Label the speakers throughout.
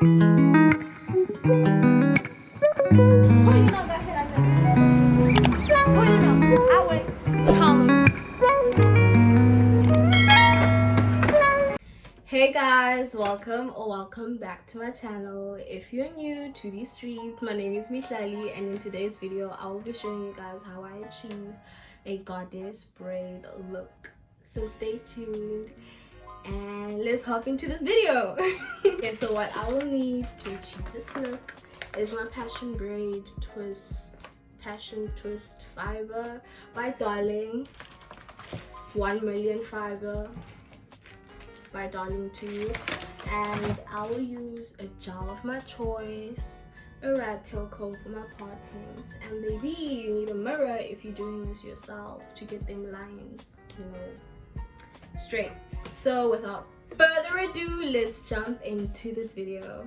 Speaker 1: Who you know got hit like this? Who you know? I wait. Tell me. Hey guys, welcome back to my channel. If you're new to these streets, my name is Mihlali, and in today's video I will be showing you guys how I achieve a goddess braid look. So stay tuned and let's hop into this video. Okay, so what I will need to achieve this look is my passion twist fiber by Darling, 1 million fiber by Darling 2, and I will use a gel of my choice, a rattail comb for my partings, and maybe you need a mirror if you're doing this yourself to get them lines, straight. So without further ado, let's jump into this video.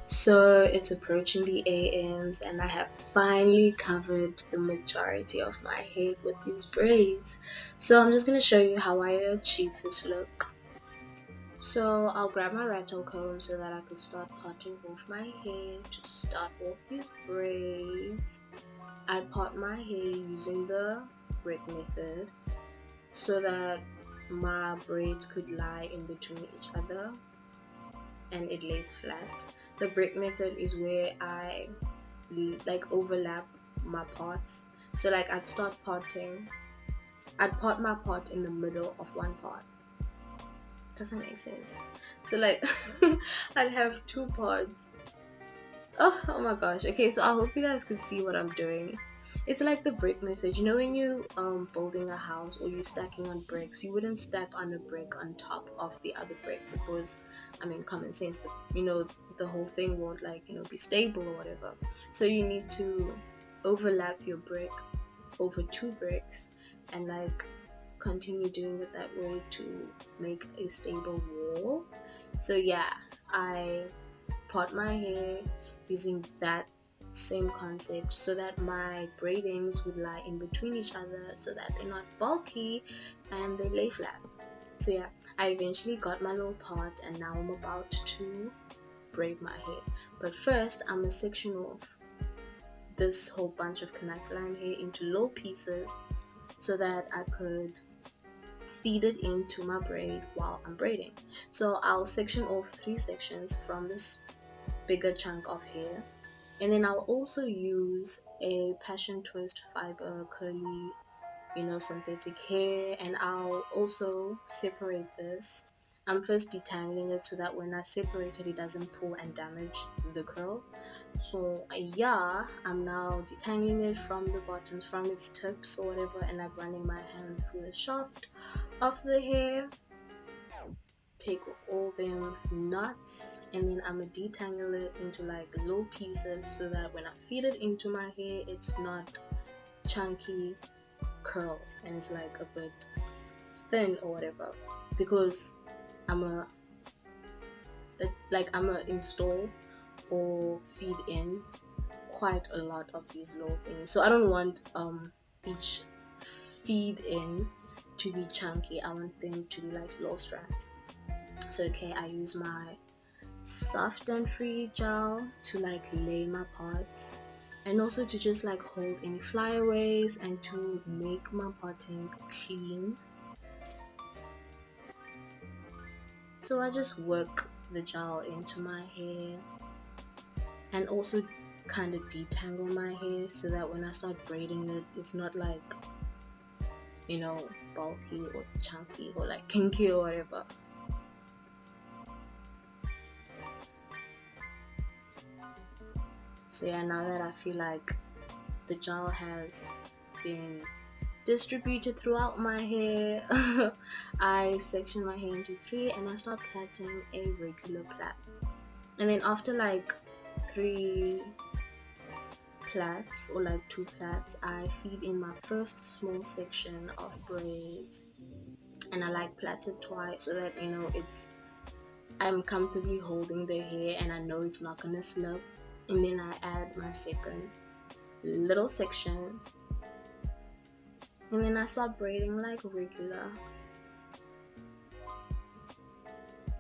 Speaker 1: So it's approaching the AMs and I have finally covered the majority of my head with these braids. So I'm just going to show you how I achieve this look. So I'll grab my rattail comb so that I can start parting off my hair to start off these braids. I part my hair using the braid method so that my braids could lie in between each other and it lays flat. The braid method is where I overlap my parts. So I'd start parting, I'd part my part in the middle of one part. Doesn't make sense. So I'd have two parts. Oh my gosh. Okay, so I hope you guys can see what I'm doing. It's like the brick method. You know, when you building a house or you stacking on bricks, you wouldn't stack on a brick on top of the other brick because, I mean, common sense that the whole thing won't be stable or whatever. So you need to overlap your brick over two bricks and continue doing it that way to make a stable wall. So yeah, I part my hair using that same concept so that my braidings would lie in between each other so that they're not bulky and they lay flat. So yeah, I eventually got my little part and now I'm about to braid my hair. But first I'm gonna section off this whole bunch of line hair into little pieces so that I could feed it into my braid while I'm braiding. So I'll section off 3 sections from this bigger chunk of hair, and then I'll also use a passion twist fiber curly synthetic hair, and I'll also separate this. I'm first detangling it so that when I separate it, it doesn't pull and damage the curl. So yeah, I'm now detangling it from the bottoms, from its tips or whatever, and I'm running my hand through the shaft of the hair, take off all them knots, and then I'm gonna detangle it into little pieces so that when I feed it into my hair, it's not chunky curls and it's a bit thin or whatever, because I'm gonna install or feed in quite a lot of these little things. So I don't want each feed in to be chunky. I want them to be little strands. So okay, I use my soft and free gel to lay my parts, and also to just hold any flyaways and to make my parting clean. So I just work the gel into my hair and also kind of detangle my hair so that when I start braiding it, it's not bulky or chunky or kinky or whatever. So yeah, now that I feel like the gel has been distributed throughout my hair, I section my hair into 3 and I start plaiting a regular plait. And then after 3 plaits or 2 plaits, I feed in my first small section of braids, and I plait it twice so that I'm comfortably holding the hair and I know it's not gonna slip. And then I add my second little section, and then I start braiding like regular.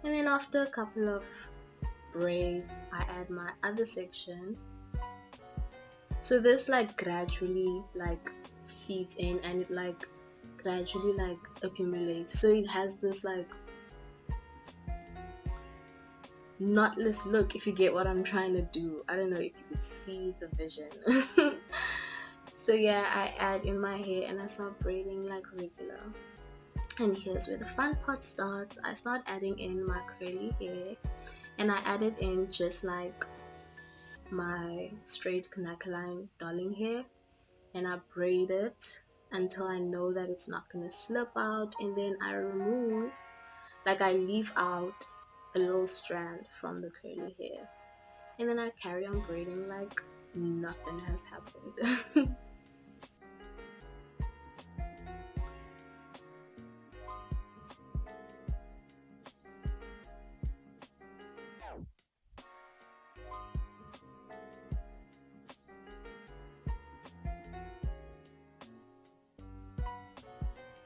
Speaker 1: And then after a couple of braids, I add my other section. So this like gradually like feeds in, and it like gradually like accumulates, so it has this like knotless look, if you get what I'm trying to do. I don't know if you could see the vision. So yeah, I add in my hair and I start braiding like regular. And here's where the fun part starts. I start adding in my curly hair, and I add it in just like my straight Manqoyi darling hair, and I braid it until I know that it's not gonna slip out, and then I remove, like I leave out a little strand from the curly hair, and then I carry on braiding like nothing has happened.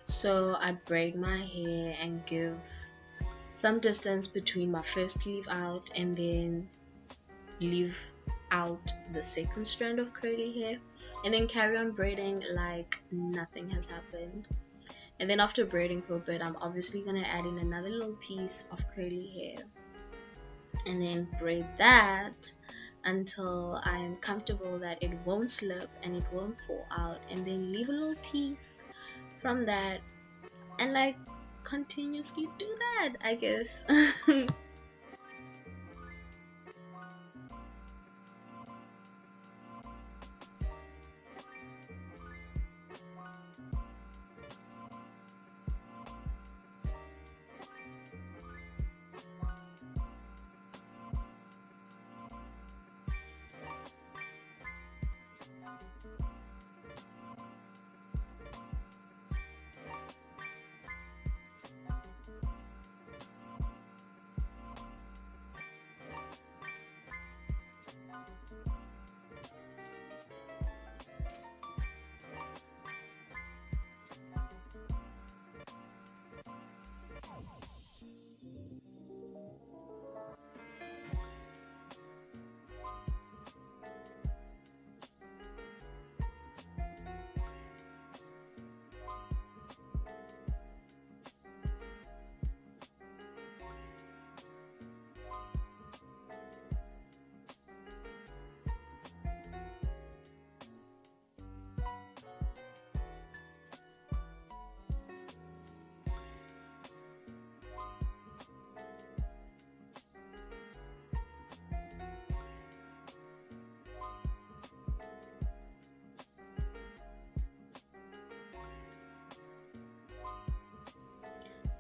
Speaker 1: So I braid my hair and give some distance between my first leave out, and then leave out the second strand of curly hair, and then carry on braiding like nothing has happened. And then after braiding for a bit, I'm obviously gonna add in another little piece of curly hair, and then braid that until I am comfortable that it won't slip and it won't fall out, and then leave a little piece from that, and like continuously do that, I guess.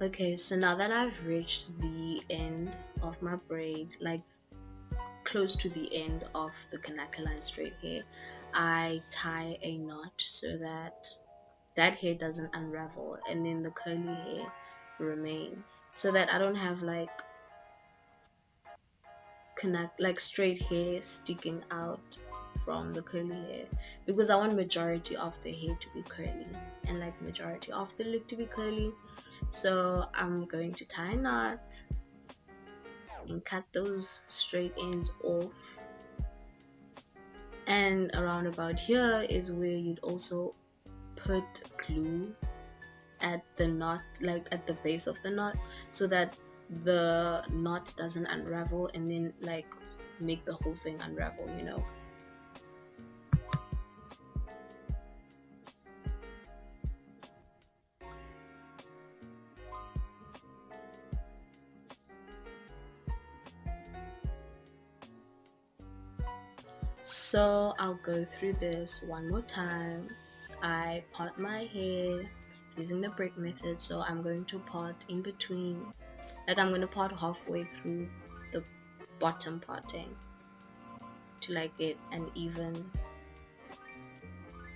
Speaker 1: Okay, so now that I've reached the end of my braid, like close to the end of the Manqoyi straight hair, I tie a knot so that that hair doesn't unravel, and then the curly hair remains, so that I don't have like connect like straight hair sticking out from the curly hair, because I want majority of the hair to be curly and like majority of the look to be curly. So I'm going to tie a knot and cut those straight ends off, and around about here is where you'd also put glue at the knot, like at the base of the knot, so that the knot doesn't unravel and then like make the whole thing unravel, you know. So I'll go through this one more time. I part my hair using the braid method, so I'm going to part in between, like I'm going to part halfway through the bottom parting to like get an even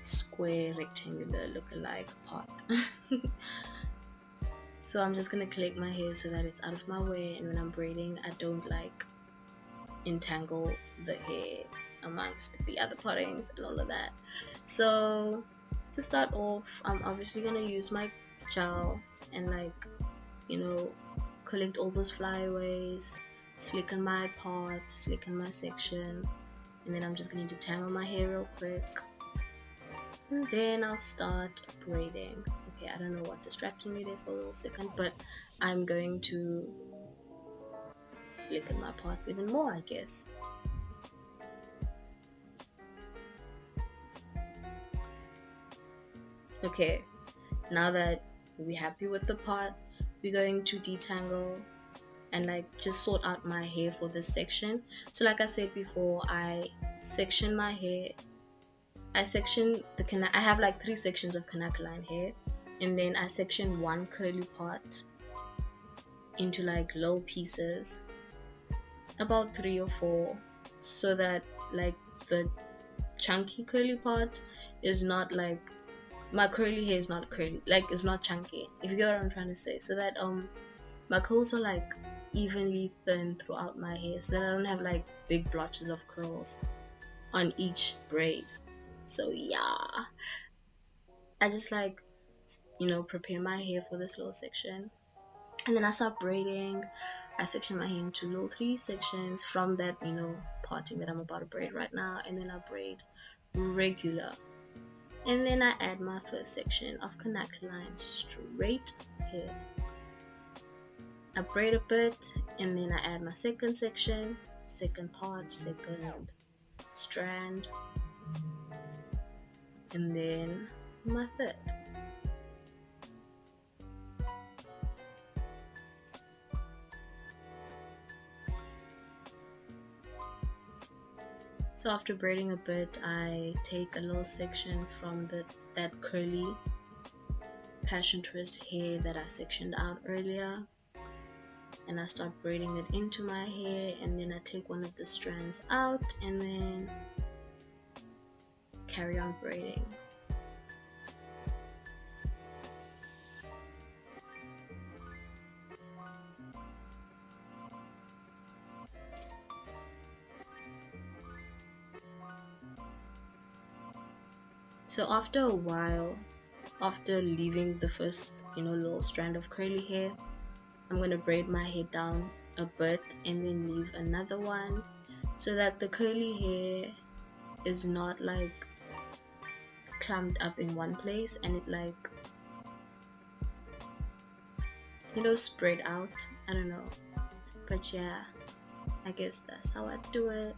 Speaker 1: square rectangular look-alike part. So I'm just gonna collect my hair so that it's out of my way, and when I'm braiding I don't like entangle the hair amongst the other pottings and all of that. So to start off, I'm obviously gonna use my gel and like, you know, collect all those flyaways, slicken my part, slicken my section, and then I'm just going to detangle my hair real quick, and then I'll start braiding. Okay, I don't know what distracted me there for a little second, but I'm going to slicken my parts even more, I guess. Okay, now that we're happy with the part, we're going to detangle and like just sort out my hair for this section. So like I said before, I section my hair. I section the I have like 3 sections of canacaline hair, and then I section one curly part into like little pieces, about 3 or 4, so that like the chunky curly part is not like, my curly hair is not curly, like it's not chunky, if you get what I'm trying to say, so that my curls are like evenly thin throughout my hair, so that I don't have like big blotches of curls on each braid. So yeah, I just like, you know, prepare my hair for this little section, and then I start braiding. I section my hair into little 3 sections from that, you know, parting that I'm about to braid right now, and then I braid regular, and then I add my first section of canacaline straight hair. I braid a bit, and then I add my second section, second part, second strand, and then my third. So after braiding a bit, I take a little section from that curly passion twist hair that I sectioned out earlier, and I start braiding it into my hair, and then I take one of the strands out and then carry on braiding. So after a while, after leaving the first, you know, little strand of curly hair, I'm gonna braid my hair down a bit and then leave another one, so that the curly hair is not like clumped up in one place, and it like, you know, spread out. I don't know, but yeah, I guess that's how I do it.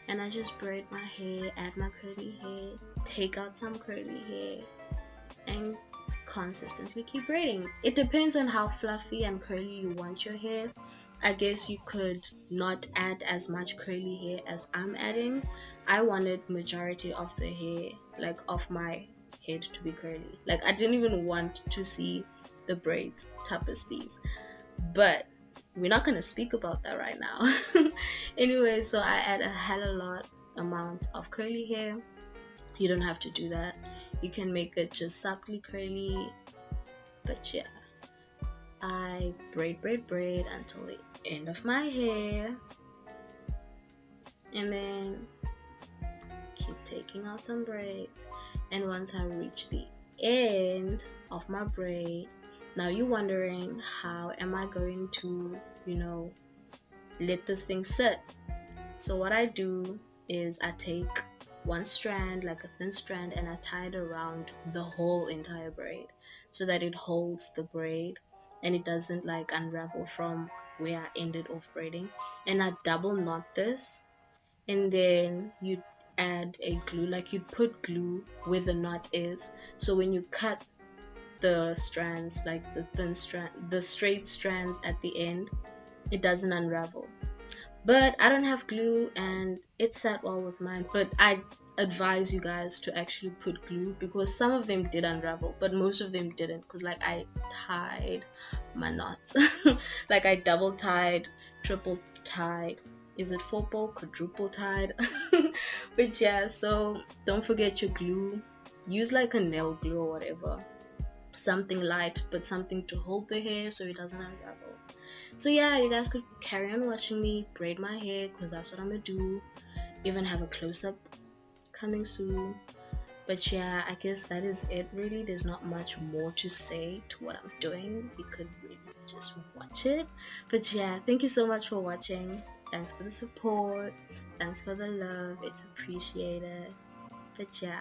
Speaker 1: And I just braid my hair, add my curly hair, take out some curly hair, and consistently keep braiding. It depends on how fluffy and curly you want your hair. I guess you could not add as much curly hair as I'm adding. I wanted majority of the hair, like of my head, to be curly. Like I didn't even want to see the braids tapestries, but we're not gonna speak about that right now. Anyway, so I add a hella lot amount of curly hair. You don't have to do that, you can make it just subtly curly, but yeah, I braid until the end of my hair, and then keep taking out some braids. And once I reach the end of my braid, now you're wondering, how am I going to, you know, let this thing sit? So what I do is I take one strand, like a thin strand, and I tie it around the whole entire braid, so that it holds the braid and it doesn't like unravel from where I ended off braiding. And I double knot this, and then you add a glue, like you put glue where the knot is, so when you cut the strands, like the thin strand, the straight strands at the end, it doesn't unravel. But I don't have glue and it sat well with mine, but I advise you guys to actually put glue, because some of them did unravel but most of them didn't, because like I tied my knots. Like I double tied, triple tied, is it fourple, quadruple tied? But yeah, so don't forget your glue. Use like a nail glue or whatever, something light but something to hold the hair so it doesn't unravel. So yeah, you guys could carry on watching me braid my hair, because that's what I'm gonna do. even have a close-up coming soon. But yeah, I guess that is it really. There's not much more to say to what I'm doing. You could really just watch it. But yeah, thank you so much for watching. Thanks for the support. Thanks for the love. It's appreciated. But yeah.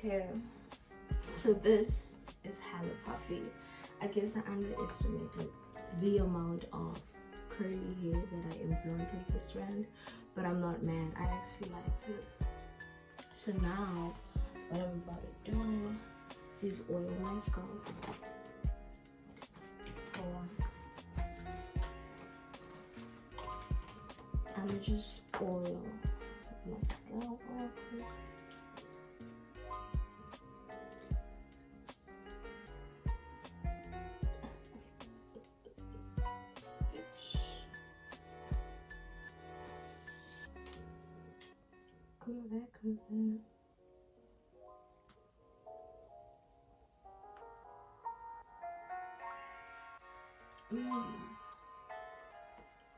Speaker 2: Okay, so this is hella puffy. I guess I underestimated the amount of curly hair that I implanted this strand, but I'm not mad. I actually like this. So now what I'm about to do is oil my scalp. I'm gonna just oil my scalp real quick. Come back.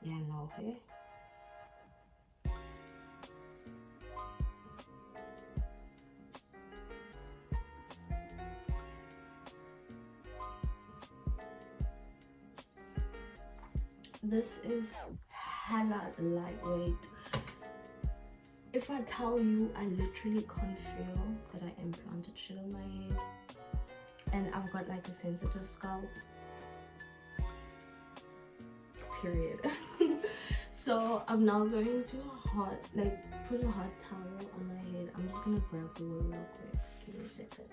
Speaker 2: Yeah, no, hey. This is hella lightweight. If I tell you, I literally can't feel that I implanted shit on my head, and I've got like a sensitive scalp, period. So I'm now going to put a hot towel on my head. I'm just gonna grab the water real quick. Give me a second.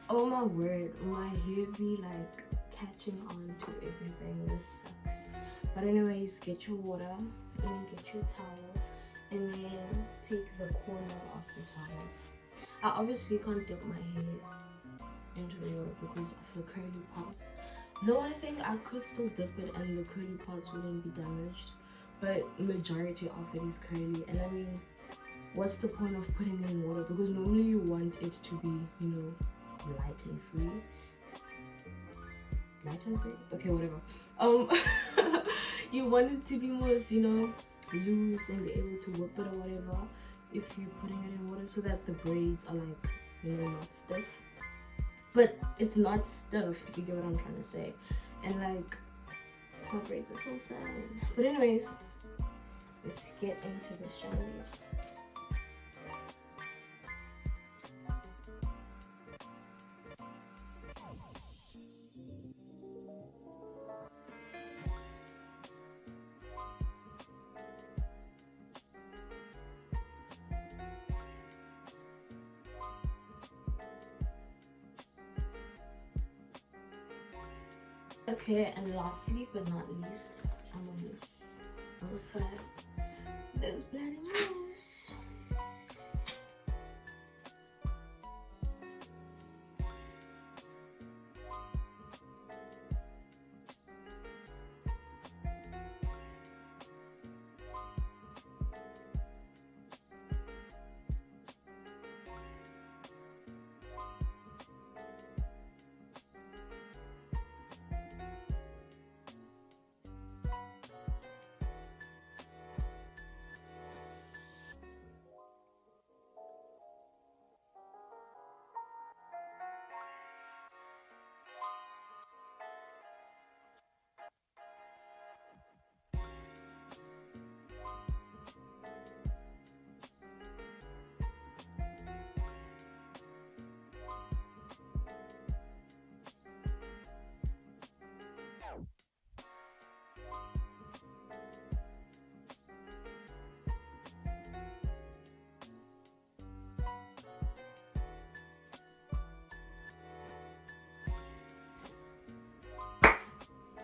Speaker 2: Oh my word, my hair be like catching on to everything. This sucks. But anyways, get your water and then get your towel and then take the corner of the towel. I obviously can't dip my hair into the water because of the curly parts, though I think I could still dip it and the curly parts wouldn't be damaged, but majority of it is curly. And I mean, what's the point of putting it in water? Because normally you want it to be, you know, light and free. Okay, whatever. You want it to be more, you know, loose and be able to whip it or whatever if you're putting it in water, so that the braids are like, you know, not stiff. But it's not stiff, if you get what I'm trying to say. And like, my braids are so thin. But anyways, let's get into the shoulders. Okay, and lastly but not least, I'm gonna apply this bloody mousse.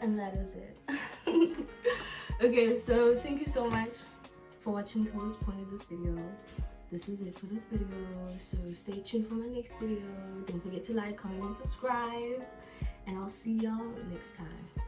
Speaker 2: And that is it. Okay, so thank you so much for watching till this point of this video. This is it for this video, so stay tuned for my next video. Don't forget to like, comment, and subscribe, and I'll see y'all next time.